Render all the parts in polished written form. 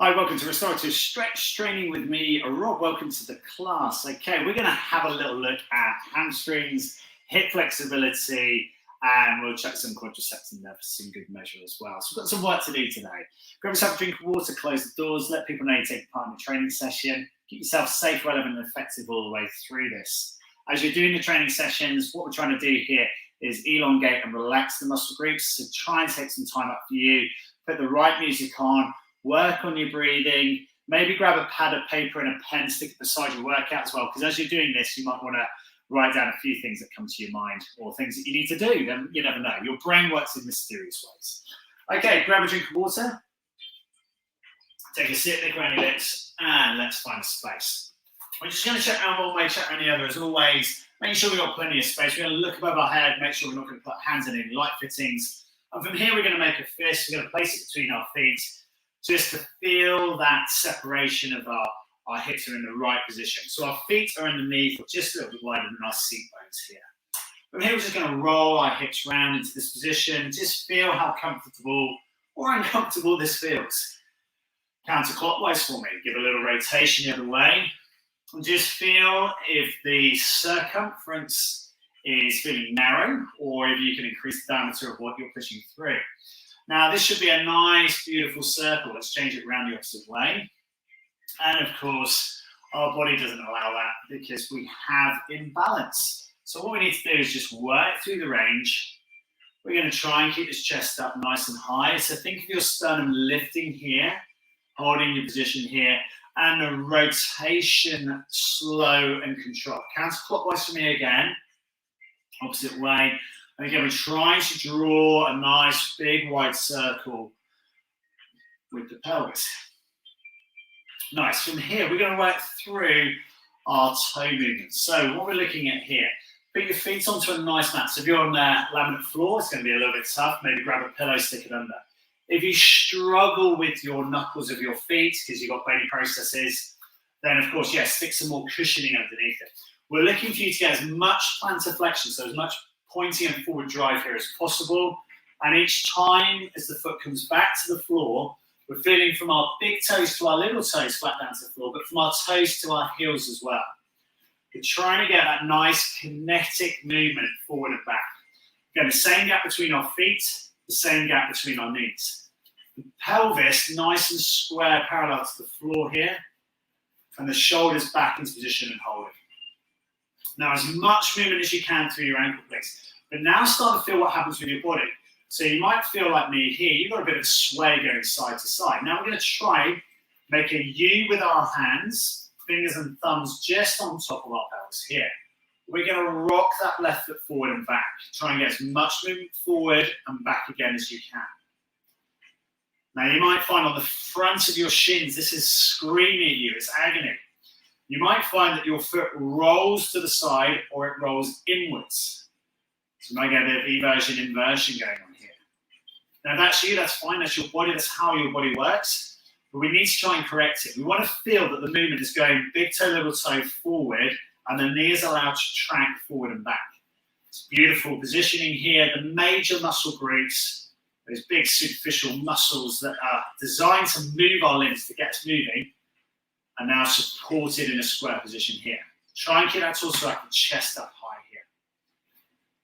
Hi, welcome to Restorative Stretch training with me, Rob. Welcome to the class. Okay, we're going to have a little look at hamstrings, hip flexibility, and we'll check some quadriceps in there for some good measure as well. So we've got some work to do today. Grab yourself a drink of water, close the doors, let people know you take part in the training session. Keep yourself safe, relevant, and effective all the way through this. As you're doing the training sessions, what we're trying to do here is elongate and relax the muscle groups. So try and take some time up for you. Put the right music on. Work on your breathing, maybe grab a pad of paper and a pen, stick it beside your workout as well, because as you're doing this, you might want to write down a few things that come to your mind or things that you need to do. Then you never know. Your brain works in mysterious ways. Okay, grab a drink of water, take a sip, lick around your lips, and let's find a space. We're just going to check around one way, check around the other as always, making sure we've got plenty of space. We're going to look above our head, make sure we're not going to put hands in any light fittings. And from here, we're going to make a fist. We're going to place it between our feet, just to feel that separation of our hips are in the right position. So our feet are underneath, or just a little bit wider than our seat bones here. From here, we're just going to roll our hips round into this position. Just feel how comfortable or uncomfortable this feels. Counterclockwise for me. Give a little rotation the other way. And just feel if the circumference is feeling narrow, or if you can increase the diameter of what you're pushing through. Now, this should be a nice, beautiful circle. Let's change it around the opposite way. And of course, our body doesn't allow that because we have imbalance. So what we need to do is just work through the range. We're going to try and keep this chest up nice and high. So think of your sternum lifting here, holding your position here, and the rotation slow and controlled. Counterclockwise for me again, opposite way. And again, we're trying to draw a nice big wide circle with the pelvis. Nice. From here, we're going to work through our toe movements. So what we're looking at here, put your feet onto a nice mat. So if you're on the laminate floor, it's going to be a little bit tough. Maybe grab a pillow, stick it under. If you struggle with your knuckles of your feet because you've got bony processes, then of course, yes, stick some more cushioning underneath it. We're looking for you to get as much plantar flexion, so as much pointing and forward drive here as possible. And each time as the foot comes back to the floor, we're feeling from our big toes to our little toes flat down to the floor, but from our toes to our heels as well. We're trying to get that nice kinetic movement forward and back. Again, the same gap between our feet, the same gap between our knees. The pelvis nice and square parallel to the floor here, and the shoulders back into position and holding. Now, as much movement as you can through your ankle plates, but now start to feel what happens with your body. So you might feel like me here, you've got a bit of sway going side to side. Now we're going to try make a U with our hands, fingers and thumbs just on top of our pelvis here. We're going to rock that left foot forward and back. Try and get as much movement forward and back again as you can. Now you might find on the front of your shins, this is screaming at you, it's agony. You might find that your foot rolls to the side or it rolls inwards. So you might get a bit of eversion, inversion going on here. Now if that's you, that's fine, that's your body, that's how your body works. But we need to try and correct it. We want to feel that the movement is going big toe, little toe forward, and the knee is allowed to track forward and back. It's beautiful positioning here. The major muscle groups, those big superficial muscles that are designed to move our limbs to get us moving, are now supported in a square position here. Try and keep that torso up and chest up high here.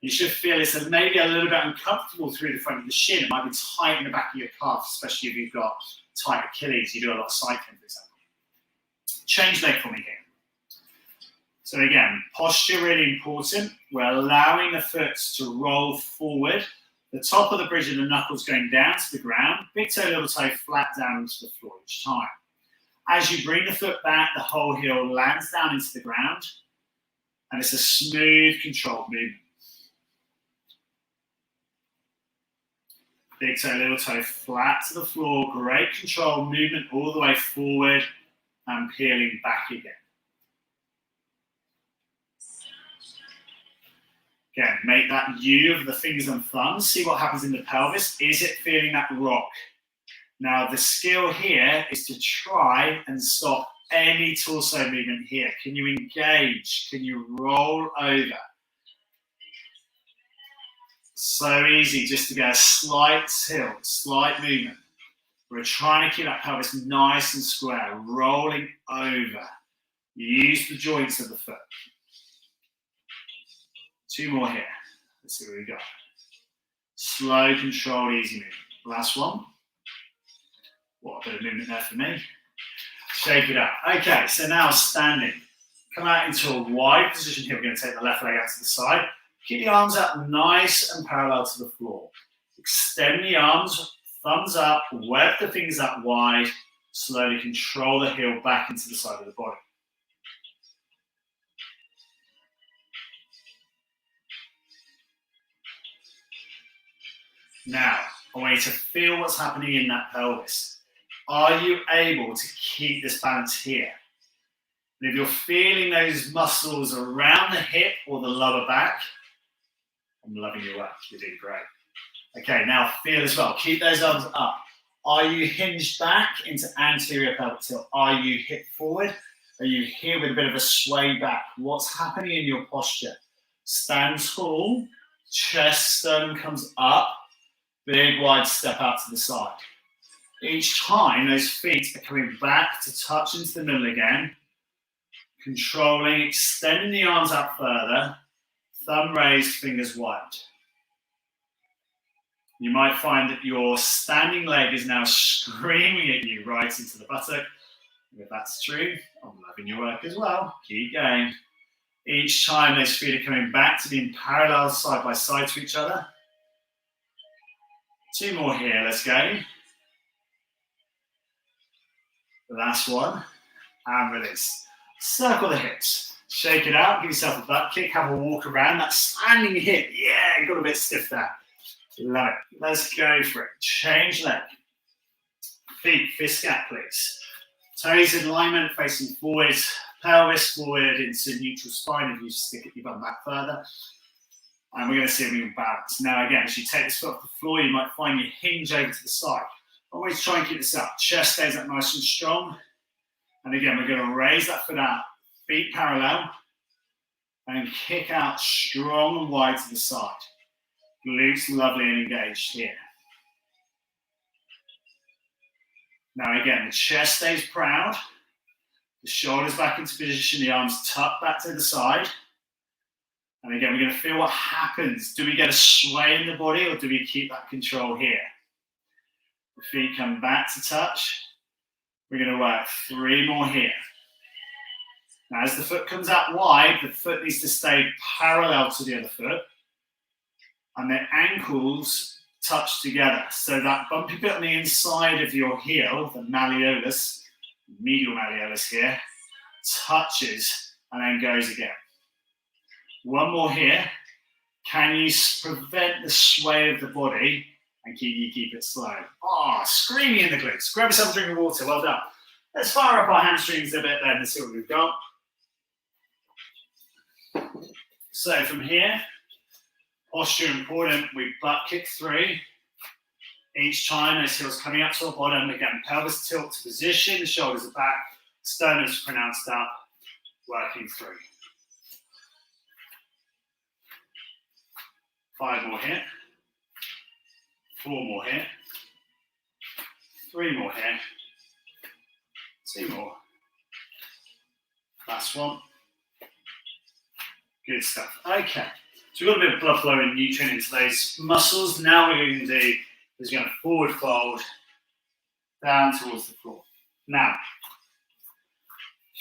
You should feel it's maybe a little bit uncomfortable through the front of the shin. It might be tight in the back of your calf, especially if you've got tight Achilles. You do a lot of cycling, for example. Change leg for me here. So again, posture really important. We're allowing the foot to roll forward. The top of the bridge of the knuckles going down to the ground. Big toe, little toe flat down to the floor each time. As you bring the foot back, the whole heel lands down into the ground, and it's a smooth, controlled movement. Big toe, little toe flat to the floor, great control, movement all the way forward and peeling back again. Again, make that U of the fingers and thumbs, see what happens in the pelvis. Is it feeling that rock? Now, the skill here is to try and stop any torso movement here. Can you engage? Can you roll over? So easy just to get a slight tilt, slight movement. We're trying to keep that pelvis nice and square, rolling over. Use the joints of the foot. 2 more here. Let's see where we go. Slow, controlled, easy movement. Last one. What a bit of movement there for me. Shake it up. Okay, so now standing. Come out into a wide position here. We're going to take the left leg out to the side. Keep the arms up nice and parallel to the floor. Extend the arms, thumbs up, web the fingers up wide. Slowly control the heel back into the side of the body. Now, I want you to feel what's happening in that pelvis. Are you able to keep this balance here? And if you're feeling those muscles around the hip or the lower back, I'm loving your work. You're doing great. Okay, now feel as well. Keep those arms up. Are you hinged back into anterior pelvic tilt? Are you hip forward? Are you here with a bit of a sway back? What's happening in your posture? Stand tall, chest, sternum comes up, big wide step out to the side. Each time those feet are coming back to touch into the middle again, controlling, extending the arms out further, thumb raised, fingers wide. You might find that your standing leg is now screaming at you right into the buttock. And if that's true, I'm loving your work as well. Keep going. Each time those feet are coming back to being parallel side by side to each other. 2 more here, let's go. The last one, and release. Circle the hips. Shake it out, give yourself a butt kick, have a walk around. That standing hip, yeah, got a bit stiff there. Love it. Let's go for it. Change leg. Feet, fist gap, please. Toes in alignment, facing forward. Pelvis forward into neutral spine if you stick your bum back further. And we're going to see if we can balance. Now again, as you take this foot off the floor, you might find you hinge over to the side. Always try and keep this up. Chest stays up nice and strong. And again, we're going to raise that foot out. Feet parallel. And kick out strong and wide to the side. Glutes lovely and engaged here. Now again, the chest stays proud. The shoulders back into position, the arms tucked back to the side. And again, we're going to feel what happens. Do we get a sway in the body or do we keep that control here? The feet come back to touch. We're going to work 3 more here. Now as the foot comes out wide, the foot needs to stay parallel to the other foot. And the ankles touch together. So that bumpy bit on the inside of your heel, the malleolus, medial malleolus here, touches and then goes again. 1 more here. Can you prevent the sway of the body and keep it slow? Oh, screaming in the glutes. Grab yourself a drink of water. Well done. Let's fire up our hamstrings a bit then and see what we've got. So from here, posture important. We butt kick 3. Each time those heels coming up to the bottom. Again, pelvis tilt to position. The shoulders are back. Sternum's pronounced up. Working 3. 5 more here. 4 more here. 3 more here. 2 more. Last one. Good stuff. Okay. So we've got a bit of blood flow and nutrient into those muscles. Now what we're going to do is going to forward fold down towards the floor. Now,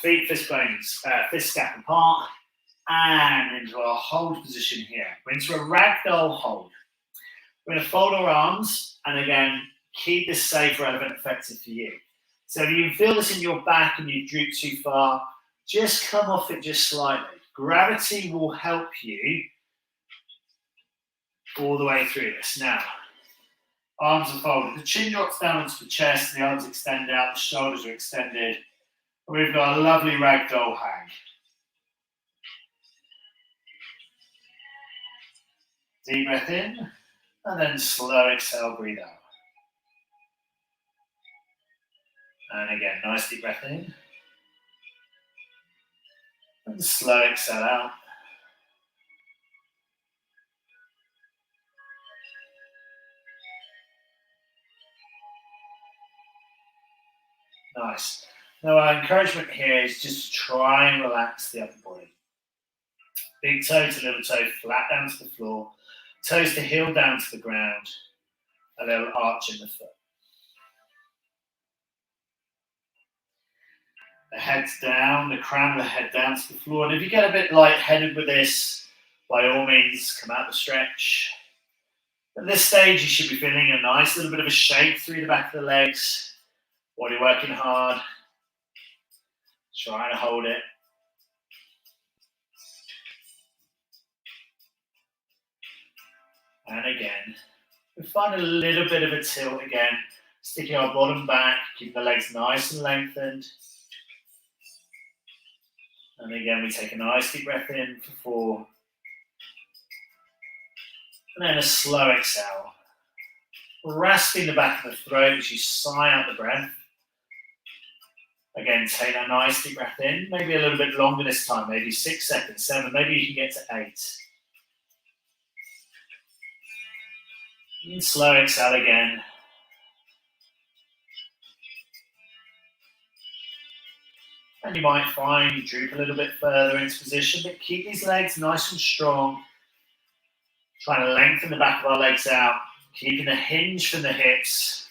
feet, fist bones, fist gap apart, and into our hold position here. We're into a ragdoll hold. We're going to fold our arms, and again, keep this safe, relevant, effective for you. So if you can feel this in your back and you droop too far, just come off it just slightly. Gravity will help you all the way through this. Now, arms are folded. The chin drops down onto the chest, the arms extend out, the shoulders are extended. And we've got a lovely ragdoll hang. Deep breath in, and then slow exhale, breathe out. And again, nice deep breath in. And slow exhale out. Nice. Now our encouragement here is just to try and relax the upper body. Big toe to little toe, flat down to the floor. Toes to heel down to the ground. A little arch in the foot. The head's down, the crown of the head down to the floor. And if you get a bit lightheaded with this, by all means, come out the stretch. At this stage, you should be feeling a nice little bit of a shake through the back of the legs while you're working hard. Try to hold it. And again, we find a little bit of a tilt again, sticking our bottom back, keeping the legs nice and lengthened. And again, we take a nice deep breath in for 4. And then a slow exhale. Rasping the back of the throat as you sigh out the breath. Again, take that nice deep breath in, maybe a little bit longer this time, maybe 6 seconds, 7, maybe you can get to 8. And slow exhale again. And you might find you droop a little bit further into position, but keep these legs nice and strong. Trying to lengthen the back of our legs out, keeping the hinge from the hips.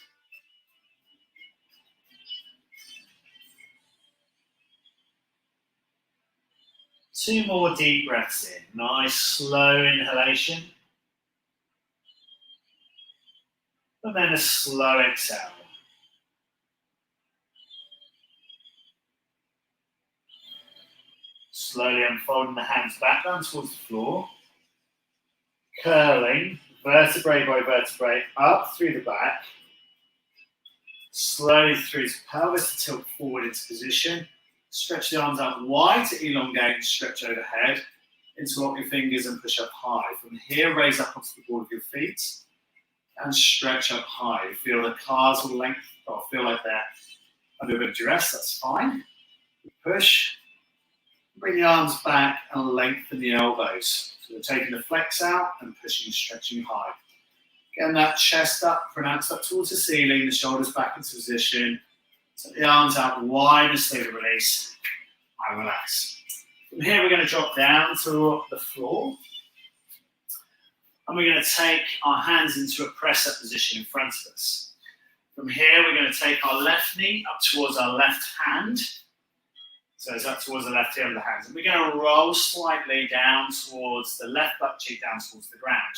Two more deep breaths in. Nice, slow inhalation. And then a slow exhale. Slowly unfolding the hands back down towards the floor. Curling, vertebrae by vertebrae, up through the back. Slowly through to pelvis to tilt forward into position. Stretch the arms out wide to elongate and stretch overhead. Interlock your fingers and push up high. From here, raise up onto the ball of your feet and stretch up high. Feel the calves will lengthen, or feel like they're under a bit of duress, that's fine. Push. Bring the arms back and lengthen the elbows. So we're taking the flex out and pushing and stretching high. Getting that chest up, pronounced up towards the ceiling, the shoulders back into position. Take the arms out wide and slowly release and relax. From here, we're going to drop down to the floor. And we're going to take our hands into a press-up position in front of us. From here, we're going to take our left knee up towards our left hand. So it's up towards the left heel of the hands. And we're going to roll slightly down towards the left butt cheek, down towards the ground.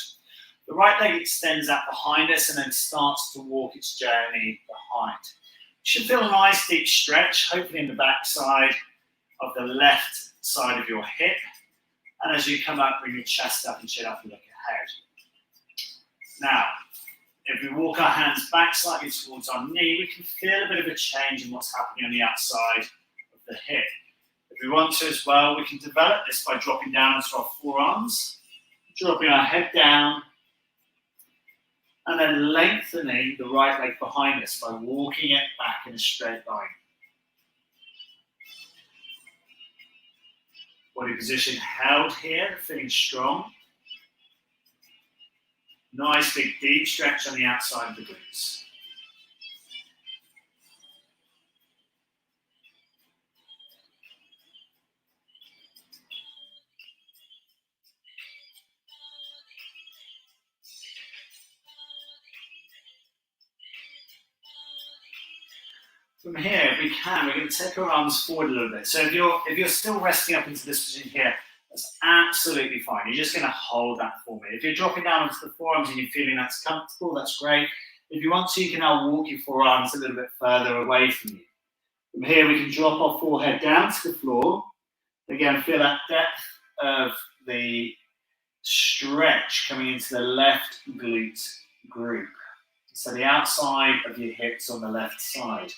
The right leg extends out behind us and then starts to walk its journey behind. You should feel a nice deep stretch, hopefully in the back side of the left side of your hip. And as you come up, bring your chest up and chin up and look ahead. Now, if we walk our hands back slightly towards our knee, we can feel a bit of a change in what's happening on the outside of the hip. If we want to as well, we can develop this by dropping down into our forearms, dropping our head down, and then lengthening the right leg behind us by walking it back in a straight line. Body position held here, feeling strong. Nice big deep stretch on the outside of the glutes. From here, if we can, we're going to take our arms forward a little bit. So if you're still resting up into this position here, that's absolutely fine. You're just going to hold that for me. If you're dropping down onto the forearms and you're feeling that's comfortable, that's great. If you want to, you can now walk your forearms a little bit further away from you. From here, we can drop our forehead down to the floor. Again, feel that depth of the stretch coming into the left glute group. So the outside of your hips on the left side.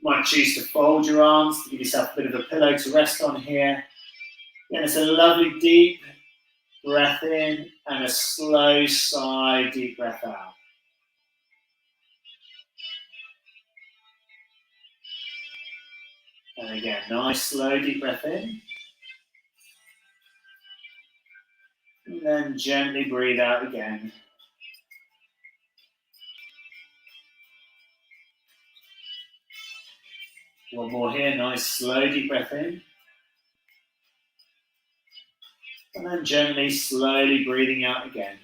You might choose to fold your arms to give yourself a bit of a pillow to rest on here. Then it's a lovely deep breath in and a slow sigh, deep breath out. And again, nice slow deep breath in. And then gently breathe out again. One more here, nice slow deep breath in. And then gently, slowly breathing out again.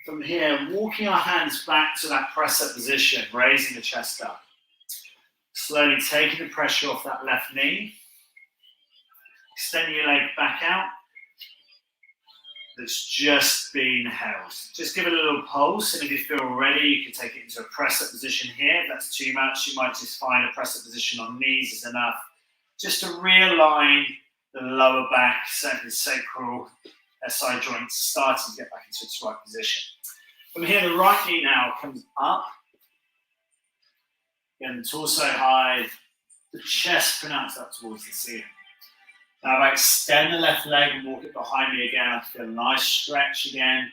From here, walking our hands back to that press-up position, raising the chest up. Slowly taking the pressure off that left knee. Extending your leg back out. That's just been held. Just give it a little pulse, and if you feel ready, you can take it into a press-up position here. If that's too much, you might just find a press-up position on knees is enough. Just to realign the lower back, certainly the sacral SI joints, starting to get back into its right position. From here, the right knee now comes up. Again, the torso high, the chest pronounced up towards the ceiling. Now I extend the left leg and walk it behind me again. I feel a nice stretch again.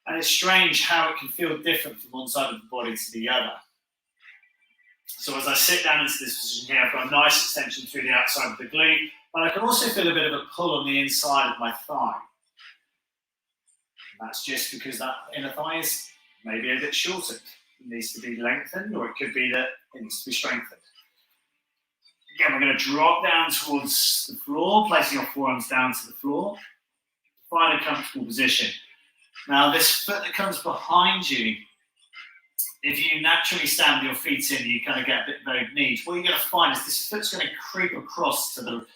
And it's strange how it can feel different from one side of the body to the other. So as I sit down into this position here, I've got a nice extension through the outside of the glute, but I can also feel a bit of a pull on the inside of my thigh. And that's just because that inner thigh is maybe a bit shortened. It needs to be lengthened, or it could be that it needs to be strengthened. Again, we're going to drop down towards the floor, placing our forearms down to the floor. Find a comfortable position. Now, this foot that comes behind you, if you naturally stand with your feet in, you kind of get a bit bowed knees. What you're going to find is this foot's going to creep across to the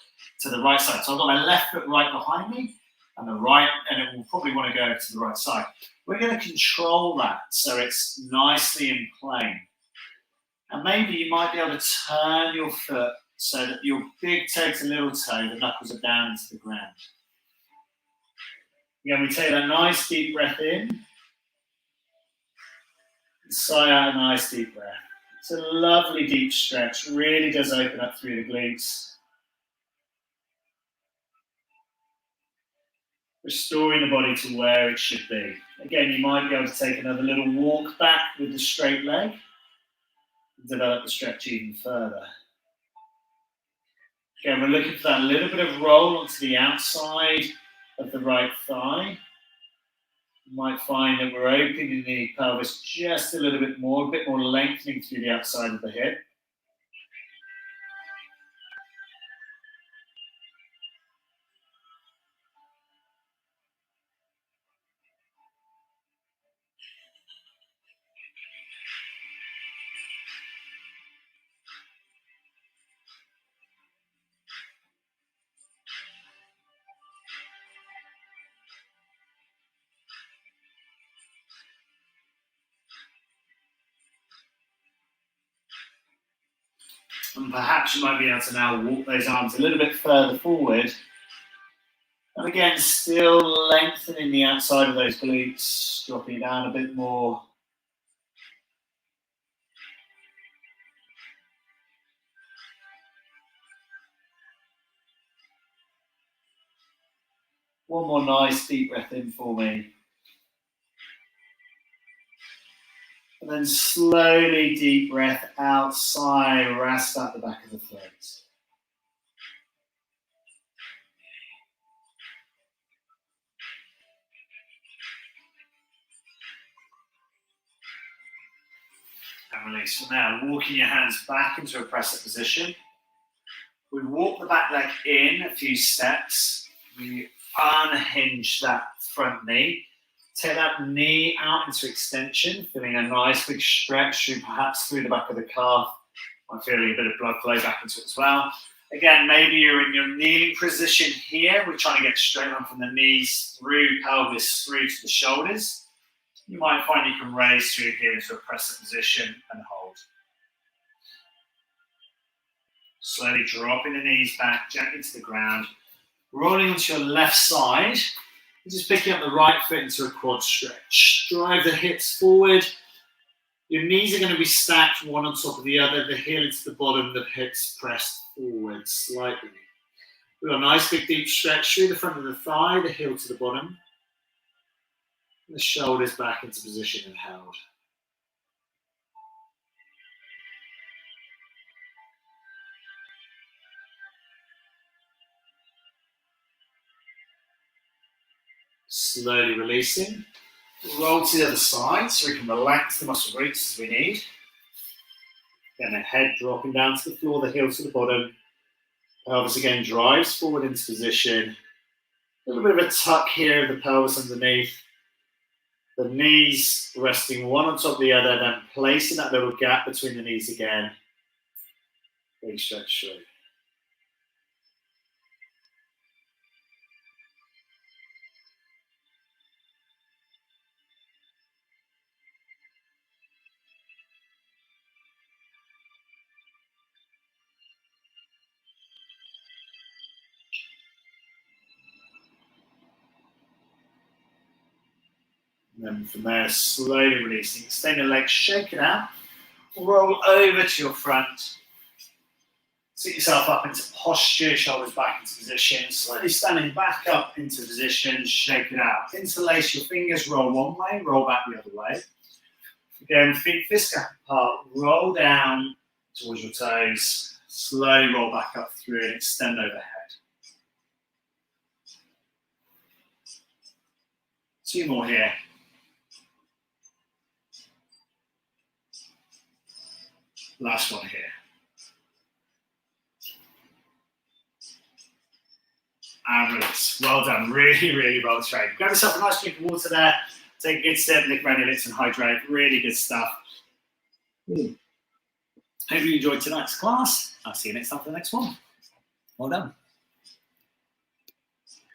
right side. So I've got my left foot right behind me, and the right, and it will probably want to go to the right side. We're going to control that so it's nicely in plane. And maybe you might be able to turn your foot so that your big toe to little toe, the knuckles are down into the ground. Again, we take a nice deep breath in. Sigh out a nice deep breath. It's a lovely deep stretch. Really does open up through the glutes. Restoring the body to where it should be. Again, you might be able to take another little walk back with the straight leg. Develop the stretch even further. Again, we're looking for that little bit of roll onto the outside of the right thigh. You might find that we're opening the pelvis just a little bit more, a bit more lengthening through the outside of the hip. And perhaps you might be able to now walk those arms a little bit further forward. And again, still lengthening the outside of those glutes, dropping down a bit more. One more nice deep breath in for me. And then slowly deep breath out, sigh, rasp out the back of the throat. And release. So now, walking your hands back into a press-up position. We walk the back leg in a few steps. We unhinge that front knee. Take that knee out into extension, feeling a nice big stretch through, perhaps through the back of the calf. I'm feeling a bit of blood flow back into it as well. Again, maybe you're in your kneeling position here. We're trying to get straight on from the knees through pelvis, through to the shoulders. You might find you can raise through here into a press-up position and hold. Slowly dropping the knees back gently to the ground. Rolling onto your left side. Just picking up the right foot into a quad stretch. Drive the hips forward. Your knees are going to be stacked one on top of the other. The heel into the bottom, the hips pressed forward slightly. We've got a nice big deep stretch through the front of the thigh, the heel to the bottom. And the shoulders back into position and held. Slowly releasing. Roll to the other side so we can relax the muscle groups as we need. Then the head dropping down to the floor, the heel to the bottom. Pelvis again drives forward into position. A little bit of a tuck here of the pelvis underneath. The knees resting one on top of the other, then placing that little gap between the knees again. Big stretch through. And then from there, slowly releasing. Extend the legs, shake it out. Roll over to your front. Sit yourself up into posture, shoulders back into position. Slowly standing back up into position, shake it out. Interlace your fingers, roll one way, roll back the other way. Again, feet fist gap apart, roll down towards your toes. Slowly roll back up through and extend overhead. 2 more here. Last one here. And release. Well done. Really, really well trained. Grab yourself a nice drink of water there. Take a good step, lick around your lips and hydrate. Really good stuff. Hope you enjoyed tonight's class. I'll see you next time for the next one. Well done.